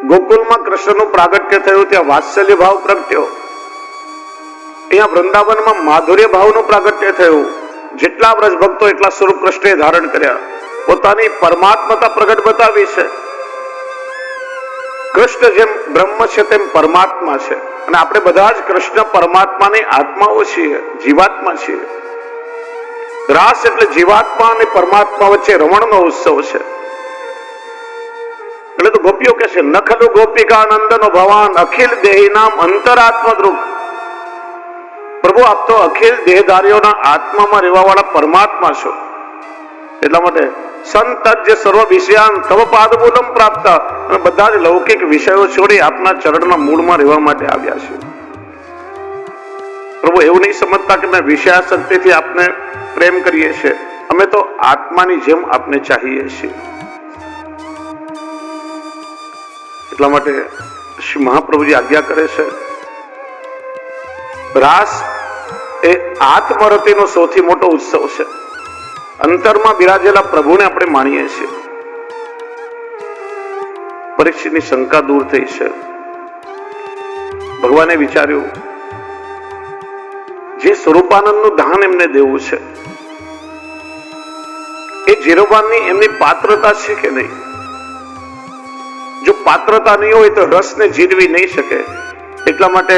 ગોકુલમાં કૃષ્ણનું પ્રાગટ્ય થયું, ત્યાં વાત્સલ્ય ભાવ પ્રગટ્યો. અહીંયા વૃંદાવનમાં માધુર્ય ભાવનું પ્રાગટ્ય થયું. જેટલા વ્રજ ભક્તો એટલા સ્વરૂપ કૃષ્ણે ધારણ કર્યા, પોતાની પરમાત્મતા પ્રગટ બતાવી છે. કૃષ્ણ જેમ બ્રહ્મ છે તેમ પરમાત્મા છે, અને આપણે બધા જ કૃષ્ણ પરમાત્માની આત્માઓ છીએ, જીવાત્મા છીએ. રાસ એટલે જીવાત્મા અને પરમાત્મા વચ્ચે રમણનો ઉત્સવ છે. એટલે તો ગોપીઓ કહે છે, નખલુ ગોપિકા નંદનો ભવાન અખિલ દેહી નામ અંતરાત્મ દ્રુક. પ્રભુ, આપ તો અખિલ દેહધારીઓના આત્મામાં રહેવા વાળા પરમાત્મા છો. એટલા માટે સંતજ્ય સર્વ વિષયાન તવ પાદમૂલમ પ્રાપ્ત, અને બધા જ લૌકિક વિષયો છોડી આપના ચરણના મૂળમાં રહેવા માટે આવ્યા છે. પ્રભુ, એવું નહીં સમજતા કે મેં વિષયાસક્તિથી આપને પ્રેમ કરીએ છીએ. અમે તો આત્માની જેમ આપને ચાહીએ છીએ. એટલા માટે શ્રી મહાપ્રભુજી આજ્ઞા કરે છે, રાસ એ આત્મરતિનો સૌથી મોટો ઉત્સવ છે. અંતરમાં બિરાજેલા પ્રભુને આપણે માણીએ છીએ. પરીક્ષિતની શંકા દૂર થઈ છે. ભગવાને વિચાર્યું, જે સ્વરૂપાનંદનું દાન એમને દેવું છે, એ જીરોબાનની એમની પાત્રતા છે કે નહીં? જો પાત્રતા નહીં હોય તો રસને જીરવી નહીં શકે. એટલા માટે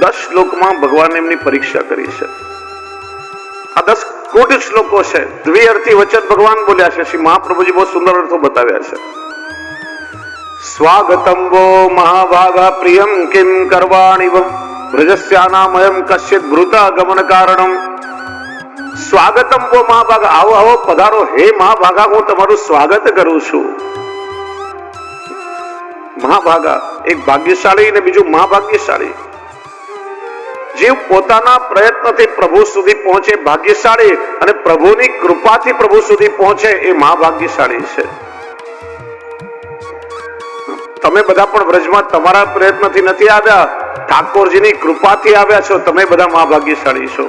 10 શ્લોકમાં ભગવાને એમની પરીક્ષા કરી છે. આ 10 કોટી શ્લોકો છે. દ્વિઅર્થી વચન ભગવાન બોલ્યા છે. શ્રી મહાપ્રભુજી બહુ સુંદર અર્થો બતાવ્યા છે. સ્વાગતમ વો મહાભાગા પ્રિયમ કિમ કરવાણીવ વ્રજસ્યાનામયમ કશ્ચિત ભૃતા ગમન કારણમ. સ્વાગતમ વો મહાભાગા, આવો આવો પધારો હે મહાભાગા, હું તમારું સ્વાગત કરું છું. મહાભાગા એક ભાગ્યશાળી ને બીજું મહાભાગ્યશાળી. જીવ પોતાના પ્રયત્નથી પ્રભુ સુધી પહોંચે ભાગ્યશાળી, અને પ્રભુની કૃપાથી પ્રભુ સુધી પહોંચે એ મહાભાગ્યશાળી છે. તમે બધા પણ વ્રજમાં તમારા પ્રયત્નથી નથી આવ્યા, ઠાકોરજીની કૃપાથી આવ્યા છો. તમે બધા મહાભાગ્યશાળી છો.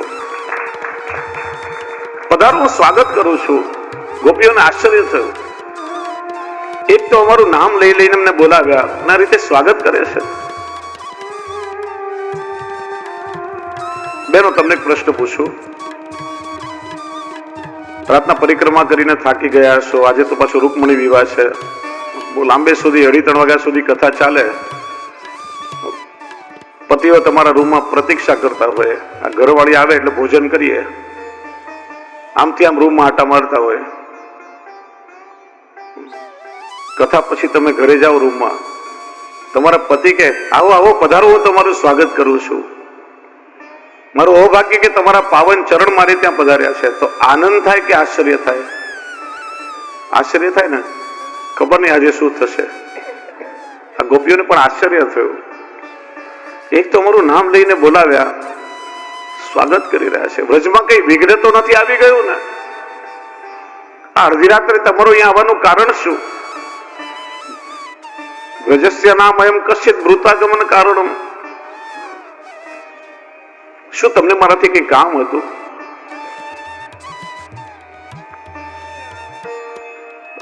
પધારો, હું સ્વાગત કરું છું. ગોપીઓને આશ્ચર્ય થયું. એક તો અમારું નામ લઈ લઈને અમને બોલાવ્યા, અને આ રીતે સ્વાગત કરે છે. બેનો, તમને એક પ્રશ્ન પૂછું. રાતના પરિક્રમા કરીને થાકી ગયા છો. આજે તો પાછો રૂકમણી વિવાહ છે. બહુ લાંબે સુધી 2:30 વાગ્યા સુધી કથા ચાલે. પતિઓ તમારા રૂમમાં પ્રતીક્ષા કરતા હોય. આ ઘરવાળી આવે એટલે ભોજન કરીએ. આમથી આમ રૂમમાં આટા મારતા હોય. કથા પછી તમે ઘરે જાઓ રૂમમાં, તમારા પતિ કે આવો આવો પધારો, હું તમારું સ્વાગત કરું છું. મારું અભાગ્ય કે તમારા પાવન ચરણ મારી ત્યાં પધાર્યા છે. તો આનંદ થાય કે આશ્ચર્ય થાય? આશ્ચર્ય થાય ને. ખબર નહીં આજે શું થશે. આ ગોપીઓને પણ આશ્ચર્ય થયું. એક તો અમારું નામ લઈને બોલાવ્યા, સ્વાગત કરી રહ્યા છે. વ્રજમાં કઈ વિઘ્ન તો નથી આવી ગયું ને? આ અડધી રાત્રે તમારું અહીંયા આવવાનું કારણ શું? વ્રજસ્ય નામ એમ કશ્ચિત ભૃતાગમન કારણમ. શું તમને મારાથી કઈ કામ હતું?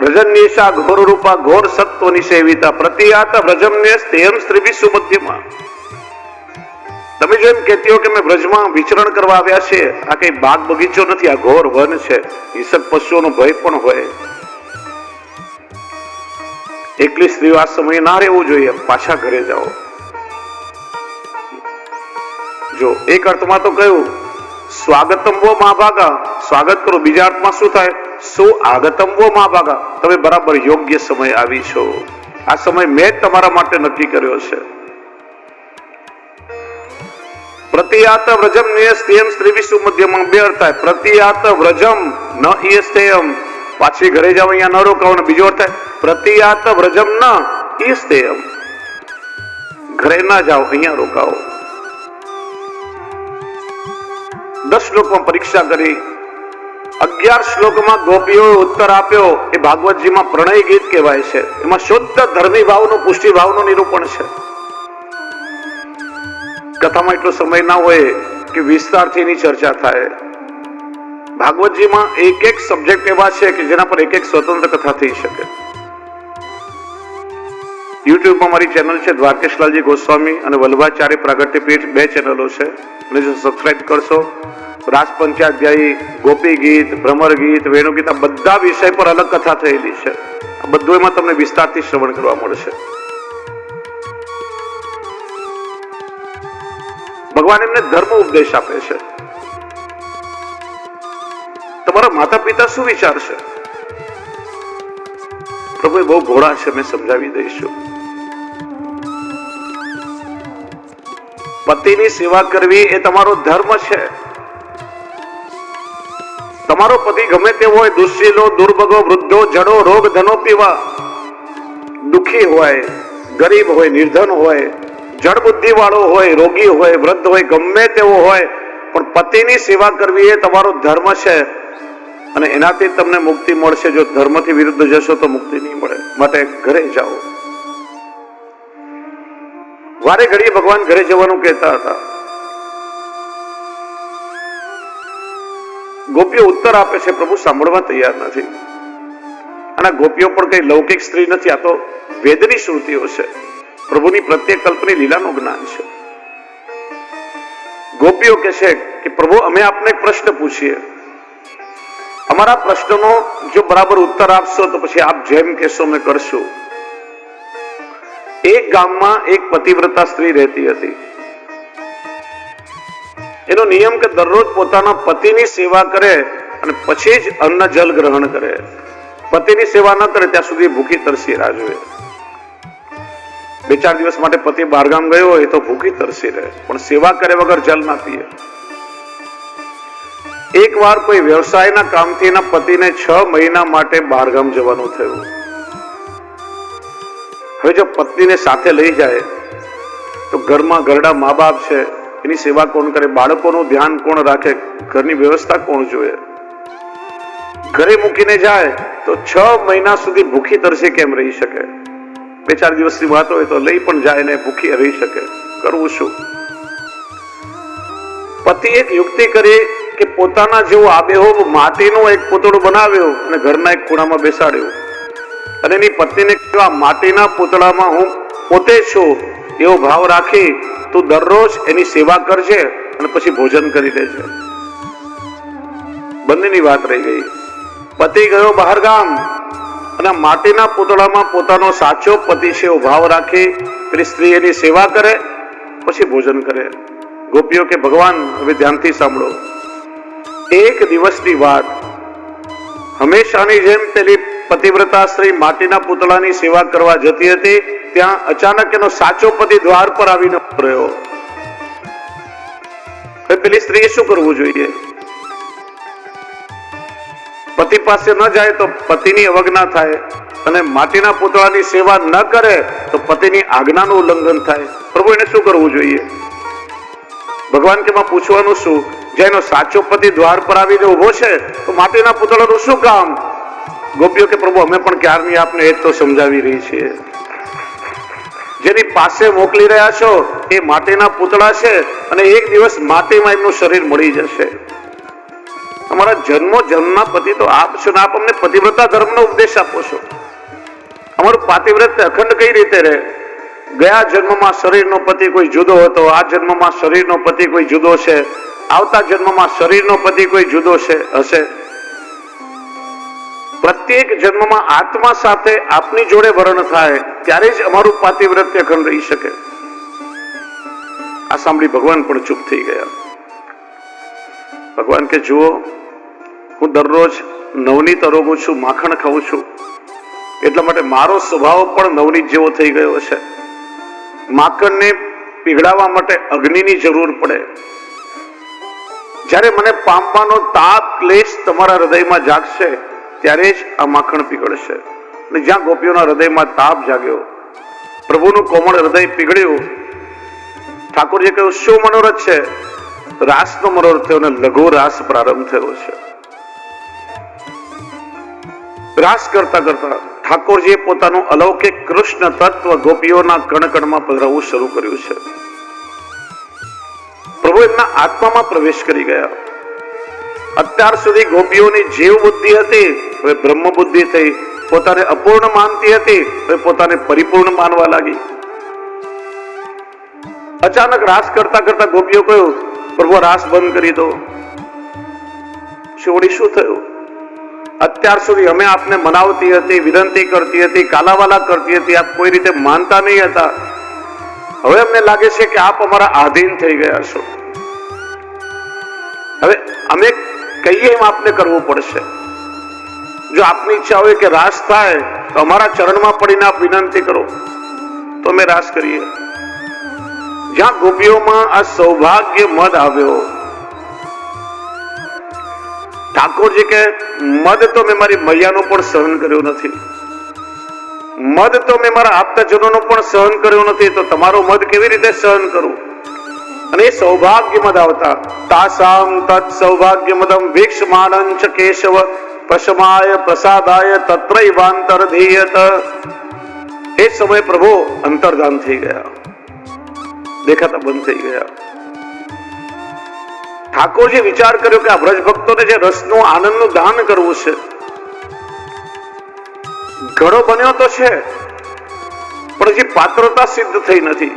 વ્રજન્યેષા ઘોર રૂપા ઘોર સત્વની સેવિતા પ્રતિયાત વ્રજમ્ય સ્તેયમ સ્ત્રીભી સુમધ્યમાં. તમે જો એમ કહેતી હો કે મેં વ્રજમાં વિચરણ કરવા આવ્યા છે, આ કઈ બાગ બગીચો નથી, આ ઘોર વન છે. હિંસક પશુઓનો ભય પણ હોય. એકલી સ્ત્રીઓ આ સમયે ના રહેવું જોઈએ. પાછા ઘરે જાઓ. જો એક અર્થમાં તો કહ્યું સ્વાગતમ વો મહાભાગા, સ્વાગત કરો. બીજા અર્થમાં શું થાય? સુઆગતમ વો મહાભાગા, તમે બરાબર યોગ્ય સમય આવી છો. આ સમય મેં જ તમારા માટે નક્કી કર્યો છે. પ્રતિયાત વ્રજમ નિયસ્તેયમ સ્ત્રીવિષુ મધ્યમાં બે અર્થ થાય. પ્રતિયાત વ્રજમ ન ઇયસ્તેયમ, પાછી ઘરે જાવ અહીંયા ન રોકાવો. બીજો અર્થ થાય પ્રતિયાત વ્રજમ ન ઇયસ્તેયમ, ઘરે ના જાઓ, અહીંયા રોકાવો. 10 શ્લોકમાં પરીક્ષા કરી. 11 શ્લોકમાં ગોપીઓએ ઉત્તર આપ્યો. એ ભાગવતજીમાં પ્રણય ગીત કહેવાય છે. એમાં શુદ્ધ ધર્મી ભાવનું, પુષ્ટિ ભાવનું નિરૂપણ છે. કથામાં એટલો સમય ના હોય કે વિસ્તારથી એની ચર્ચા થાય. ભાગવતજીમાં એક સબ્જેક્ટ એવા છે કે જેના પર એક સ્વતંત્ર કથા થઈ શકે. યુટ્યુબમાં મારી ચેનલ છે દ્વારકેશલાલજી ગોસ્વામી અને વલ્લભાચાર્ય પ્રાગટ્ય પીઠ, 2 ચેનલો છે. અને જો સબસ્ક્રાઇબ કરશો, રાસ પંચાધ્યાયી, ગોપી ગીત, ભ્રમર ગીત, વેણુગીત, આ બધા વિષય પર અલગ કથા થયેલી છે. આ બધું એમાં તમને વિસ્તારથી શ્રવણ કરવા મળશે. ભગવાન એમને ધર્મ ઉપદેશ આપે છે. તમારા માતા પિતા શું વિચારશે? પ્રભુ બહુ ભોળા છે, મેં સમજાવી દઈશું. પતિની સેવા કરવી એ તમારો ધર્મ છે. તમારો પતિ ગમે તેવો હોય, દુશ્શીલો, દુર્ભગો, વૃદ્ધો, જડો, રોગ, ધનો પીવા, દુખી હોય, ગરીબ હોય, નિર્ધન હોય, જડ બુદ્ધિ વાળો હોય, રોગી હોય, વૃદ્ધ હોય, ગમે તેવો હોય, પણ પતિની સેવા કરવી એ તમારો ધર્મ છે. અને એનાથી તમને મુક્તિ મળશે. જો ધર્મથી વિરુદ્ધ જશો તો મુક્તિ નહીં મળે. માટે ઘરે જાઓ. વારે ઘડીએ ભગવાન ઘરે જવાનું કહેતા હતા. ગોપીઓ ઉત્તર આપે છે, પ્રભુ સાંભળવા તૈયાર નથી. અને ગોપીઓ પણ કઈ લૌકિક સ્ત્રી નથી, આ તો વેદની શ્રુતિઓ છે. પ્રભુની પ્રત્યેક કલ્પની લીલાનું જ્ઞાન છે. ગોપીઓ કહે છે કે પ્રભુ, અમે આપને એક પ્રશ્ન પૂછીએ. અમારા પ્રશ્નનો જો બરાબર ઉત્તર આપશો તો પછી આપ જેમ કહેશો અમે કરશું. એક ગામમાં એક પતિવ્રતા સ્ત્રી રહેતી હતી. એનો નિયમ કે દરરોજ પોતાના પતિની સેવા કરે અને પછી જ અન્ન જલ ગ્રહણ કરે. પતિની સેવા ન કરે ત્યાં સુધી ભૂખી તરસી રાહ જોવે. 2-4 દિવસ માટે પતિ બહારગામ ગયો હોય તો ભૂખી તરસી રહે, પણ સેવા કરે વગર જલ ના પીએ. એક વાર કોઈ વ્યવસાયના કામથી એના પતિને 6 મહિના માટે બહારગામ જવાનું થયું. હવે જો પત્નીને સાથે લઈ જાય તો ઘરમાં ઘરડા મા બાપ છે, એની સેવા કોણ કરે? બાળકોનું ધ્યાન કોણ રાખે? ઘરની વ્યવસ્થા કોણ જોવે? ઘરે મૂકીને જાય તો 6 મહિના સુધી ભૂખી તરસે કેમ રહી શકે? 2-4 દિવસની વાત હોય તો લઈ પણ જાય ને ભૂખી રહી શકે. કરવું શું? પતિ એક યુક્તિ કરી કે પોતાના જેવો આબેહૂબ માટીનું એક પૂતળું બનાવ્યું અને ઘરના એક ખૂણામાં બેસાડ્યું. અને એની પત્નીને કહ્યું, આ માટીના પૂતળામાં હું પોતે છું એવો ભાવ રાખી તું દરરોજ એની સેવા કરજે અને પછી ભોજન કરી લેજે. બંનેની વાત રહી ગઈ. પતિ ગયો બહાર ગામ અને માટીના પૂતળામાં પોતાનો સાચો પતિ છે એવો ભાવ રાખી પેલી સ્ત્રી એની સેવા કરે પછી ભોજન કરે. ગોપીઓ કે ભગવાન, હવે ધ્યાનથી સાંભળો. એક દિવસની વાત, હંમેશાની જેમ પેલી પતિવ્રતા સ્ત્રી માટીના પૂતળાની સેવા કરવા જતી હતી. ત્યાં અચાનક એનો સાચો પતિ દ્વાર પર આવીને રહ્યો. હવે પેલી સ્ત્રીએ શું કરવું જોઈએ? પતિ પાસે ન જાય તો પતિની અવજ્ઞા થાય, અને માટીના પૂતળાની સેવા ન કરે તો પતિની આજ્ઞાનું ઉલ્લંઘન થાય. પ્રભુ, એને શું કરવું જોઈએ? ભગવાન કે માં પૂછવાનું શું? જેનો સાચો પતિ દ્વાર પર આવીને ઉભો છે તો માટીના પૂતળાનું શું કામ? ગોપીઓ કે પ્રભુ, અમે પણ ક્યારની આપને એ તો સમજાવી રહી છીએ. જેની પાસે મોકલી રહ્યા છો એ માટીના પૂતળા છે અને એક દિવસ માટીમાં એમનું શરીર મળી જશે. અમારા જન્મના પતિ તો આપ છો ને આપ અમને પતિવ્રતા ધર્મનો ઉપદેશ આપો છો. અમારું પાતિવ્રત્ય અખંડ કઈ રીતે રહે? ગયા જન્મમાં શરીરનો પતિ કોઈ જુદો હતો, આ જન્મમાં શરીરનો પતિ કોઈ જુદો છે, આવતા જન્મમાં શરીરનો પતિ કોઈ જુદો હશે. પ્રત્યેક જન્મમાં આત્મા સાથે આપની જોડે વર્ણ થાય ત્યારે જ અમારું પાતિવ્રત્ય અખંડ રહી શકે. આ સાંભળી ભગવાન પણ ચૂપ થઈ ગયા. ભગવાન કે જુઓ, હું દરરોજ નવનીત અરોગું છું, માખણ ખાઉં છું, એટલા માટે મારો સ્વભાવ પણ નવનીત જેવો થઈ ગયો છે. માખણને પીગળાવવા માટે અગ્નિની જરૂર પડે. જ્યારે મને પામવાનો તાપ ક્લેશ તમારા હૃદયમાં જાગશે ત્યારે જ આ માખણ પીગળશે. અને જ્યાં ગોપીઓના હૃદયમાં તાપ જાગ્યો, પ્રભુનું કોમળ હૃદય પીગળ્યું, ઠાકોરજી કહ્યું, શું મનોરથ છે? રાસનો મનોરથ થયો અને લઘુ રાસ પ્રારંભ થયો છે. રાસ કરતા કરતા ઠાકોરજીએ પોતાનું અલૌકિક કૃષ્ણ તત્વ ગોપીઓના કણકણમાં પધરાવવું શરૂ કર્યું છે. પ્રભુ એમના આત્મામાં પ્રવેશ કરી ગયા. અત્યાર સુધી ગોપીઓની જીવ બુદ્ધિ હતી, હવે બ્રહ્મ બુદ્ધિ થઈ. પોતાને અપૂર્ણ માનતી હતી, હવે પોતાને પરિપૂર્ણ માનવા લાગી. અચાનક રાસ કરતા કરતા ગોપીઓ કહ્યું, પ્રભુ રાસ બંધ કરી દો. શિવડી શું થયું? અત્યાર સુધી અમે આપને મનાવતી હતી, વિનંતી કરતી હતી, કાલાવાલા કરતી હતી, આપ કોઈ રીતે માનતા નહીં હતા. હવે અમને લાગે છે કે આપ અમારા આધીન થઈ ગયા છો. હવે અમે કહીએ એમ આપને કરવું પડશે. જો આપની ઈચ્છા હોય કે રાસ થાય તો અમારા ચરણમાં પડીને આપ વિનંતી કરો તો અમે રાસ કરીએ. જ્યાં ગોપીઓમાં આ સૌભાગ્ય મદ આવ્યો, ઠાકોરજી કે મદ તો મેં મારી મૈયાનો પણ સહન કર્યો નથી, મદ તો મેં મારા આપતાજનોનો પણ સહન કર્યો નથી, તો તમારો મદ કેવી રીતે સહન કરું? અને એ સૌભાગ્ય મદ આવતા તાસામ તત્ સૌભાગ્ય મદમ વીક્ષમાનં ચ કેશવ પશમાય પ્રસાદાય તત્રૈવાંતરધીયત. એ સમય પ્રભુ અંતર્ધાન થઈ ગયા, દેખાતા બંધ થઈ ગયા. ઠાકોરજી વિચાર કર્યો કે આ બ્રજ ભક્તોને જે રસનું આનંદનું દાન કરવું છે, ઘડો બન્યો તો છે પણ હજી પાત્રતા સિદ્ધ થઈ નથી.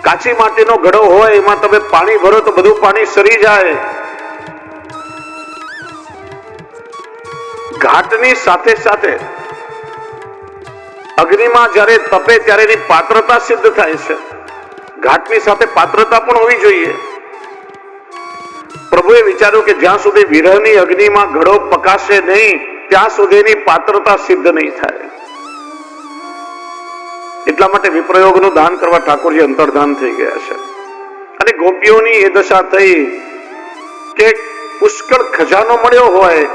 કાચી માટીનો ઘડો હોય, એમાં તમે પાણી ભરો તો બધું પાણી સરી જાય. ઘાટની સાથે સાથે અગ્નિમાં જ્યારે તપે ત્યારે એની પાત્રતા સિદ્ધ થાય છે. ઘાટની સાથે પાત્રતા પણ હોવી જોઈએ. પ્રભુએ વિચાર્યું કે જ્યાં સુધી વિરહની અગ્નિમાં ઘડો પકાશે નહીં ત્યાં સુધી એની પાત્રતા સિદ્ધ નહીં થાય. એટલા માટે વિપ્રયોગનું દાન કરવા ઠાકોરજી અંતર્ધાન થઈ ગયા છે. અને ગોપીઓની એ દશા થઈ કે પુષ્કળ ખજાનો મળ્યો હોય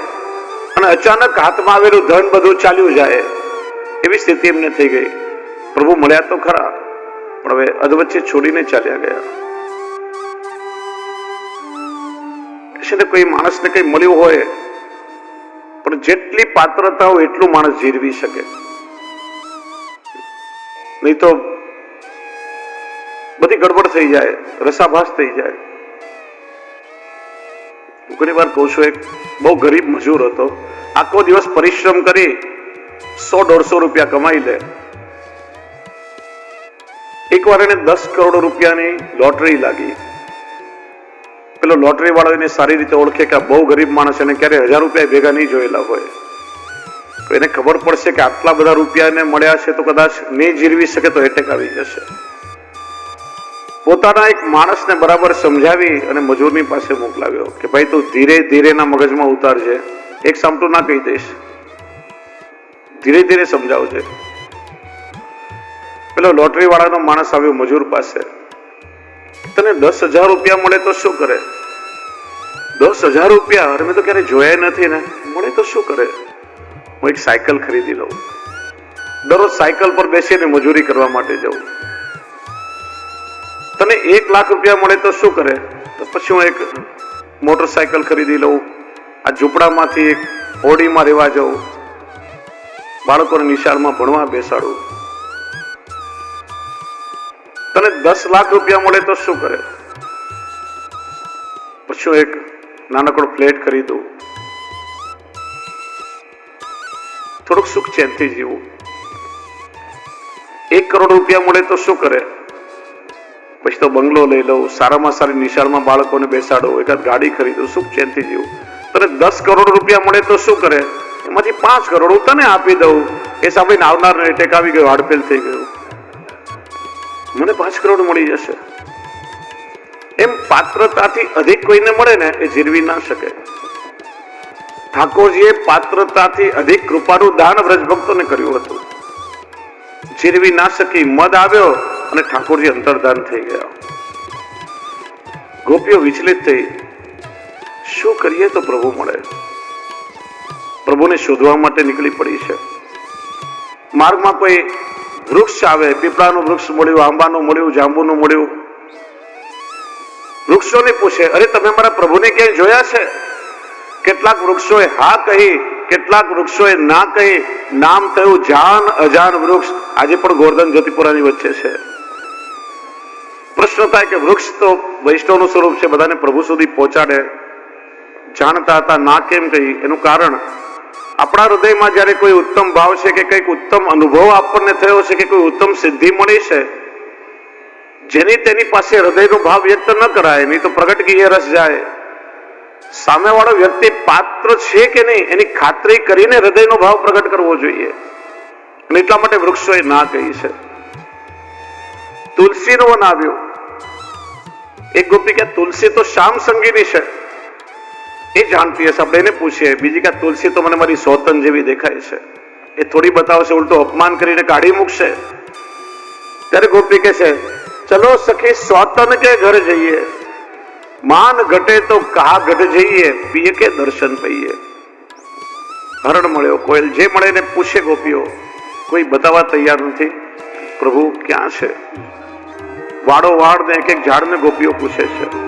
અને અચાનક હાથમાં આવેલું ધન બધું ચાલ્યું જાય એવી સ્થિતિ એમને થઈ ગઈ. પ્રભુ મળ્યા તો ખરા પણ હવે અધવચ્ચે છોડીને ચાલ્યા ગયા. કોઈ માણસને કઈ મળ્યું હોય પણ જેટલી પાત્રતા હોય એટલું માણસ જીરવી શકે, નહીં તો બધી ગડબડ થઈ જાય, રસાભાસ થઈ જાય. ઘણી વાર કહું છું, એક બહુ ગરીબ મજૂર હતો, આખો દિવસ પરિશ્રમ કરી 100-150 રૂપિયા કમાઈ લે. એકવાર એને 10 કરોડ રૂપિયાની લોટરી લાગી. પેલો લોટરી વાળો એને સારી રીતે ઓળખે કે આ બહુ ગરીબ માણસ, એને ક્યારે 1000 રૂપિયા ભેગા નહીં જોયેલા હોય, તો એને ખબર પડશે કે આટલા બધા રૂપિયા એને મળ્યા છે તો કદાચ નહીં જીરવી શકે તો એટેક આવી જશે. પોતાના એક માણસને બરાબર સમજાવી અને મજૂરની પાસે મોકલાવ્યો કે ભાઈ તું ધીરે ધીરે ના મગજમાં ઉતારજે, એક સામટું ના કહી દઈશ, ધીરે ધીરે સમજાવજે. પેલો લોટરી વાળાનો માણસ આવ્યો મજૂર પાસે, તને 10,000 રૂપિયા મળે તો શું કરે? 10,000 રૂપિયા? અરે મેં તો ક્યારે જોયા નથી ને, મળે તો શું કરે? હું એક સાયકલ ખરીદી લઉં, દરરોજ સાયકલ પર બેસીને મજૂરી કરવા માટે જાઉં. તને 1 લાખ રૂપિયા મળે તો શું કરે? તો પછી હું એક મોટરસાયકલ ખરીદી લઉં, આ ઝૂંપડામાંથી એક ઓડીમાં રહેવા જાઉં, બાળકોને નિશાળમાં ભણવા બેસાડું. તને 10 લાખ રૂપિયા મળે તો શું કરે? પછી એક નાનકડો ફ્લેટ ખરીદું, થોડુંક સુખ ચેનથી જીવું. 1 કરોડ રૂપિયા મળે તો શું કરે? પછી તો બંગલો લઈ લઉં, સારામાં સારી નિશાળમાં બાળકોને બેસાડો, એકાદ ગાડી ખરીદું, સુખ ચેનથી જીવું. તને 10 કરોડ રૂપિયા મળે તો શું કરે? એમાંથી 5 કરોડ હું તને આપી દઉં. એ સાંભળીને આવનારને એટેક આવી ગયો, હાર્ટફેલ થઈ ગયું, મને 5 કરોડ મળી જશે. એમ પાત્રતાથી અધિક કોઈને મળે ને એ જીરવી ના શકે. ઠાકોરજીએ પાત્રતાથી અધિક કૃપાનું દાન વ્રજભક્તોને કર્યું હતું, જીરવી ના શકી. મદ આવ્યો અને ઠાકોરજી અંતર્ધાન થઈ ગયા. ગોપીઓ વિચલિત થઈ, શું કરીએ તો પ્રભુ મળે? પ્રભુને શોધવા માટે નીકળી પડી છે. માર્ગમાં કોઈ વૃક્ષ આવે, પીપળાનું વૃક્ષ મળ્યું, આંબાનું મળ્યું, જાંબુનું મળ્યું. વૃક્ષોને પૂછે, અરે તમે મારા પ્રભુને ક્યાંય જોયા છે? કેટલાક વૃક્ષોએ હા કહી, કેટલાક વૃક્ષોએ ના કહી. નામ થયું જાન અજાન વૃક્ષ. આજે પણ ગોર્ધન જ્યોતિપુરાની વચ્ચે છે. પ્રશ્ન થાય કે વૃક્ષ તો વૈષ્ણવનું સ્વરૂપ છે, બધાને પ્રભુ સુધી પહોંચાડે, જાણતા હતા, ના કેમ કહી? એનું કારણ આપણા હૃદયમાં જ્યારે કોઈ ઉત્તમ ભાવ છે કે કંઈક ઉત્તમ અનુભવ આપણને થયો છે કે કોઈ ઉત્તમ સિદ્ધિ મળી છે, જેની તેની પાસે હૃદયનો ભાવ વ્યક્ત ન કરાય, નહીં તો પ્રગટગીય રસ જાય. સામેવાળો વ્યક્તિ પાત્ર છે કે નહીં એની ખાતરી કરીને હૃદયનો ભાવ પ્રગટ કરવો જોઈએ. અને એટલા માટે વૃક્ષોએ ના કહી છે. તુલસીનો વન આવ્યો. એક ગોપી કે તુલસી તો શ્યામ સંગીની છે, એ જાણતી હશે, આપણે એને પૂછીએ. બીજી કે તુલસી તો મને મારી સોતન જેવી દેખાય છે, એ થોડી બતાવશે, ઉલટો અપમાન કરીને કાઢી મૂકશે. ત્યારે ગોપી કે છે, ચલો સખી સોતન કે ઘર જઈએ, માન ઘટે તો કહા ઘટ જઈએ, પીએ કે દર્શન પઈએ. હરણ મળ્યો, કોયલ, જે મળે એને પૂછે ગોપીઓ, કોઈ બતાવવા તૈયાર નથી. પ્રભુ ક્યાં છે? વાડો વાડ ને એક એક ઝાડ ને ગોપીઓ પૂછે છે.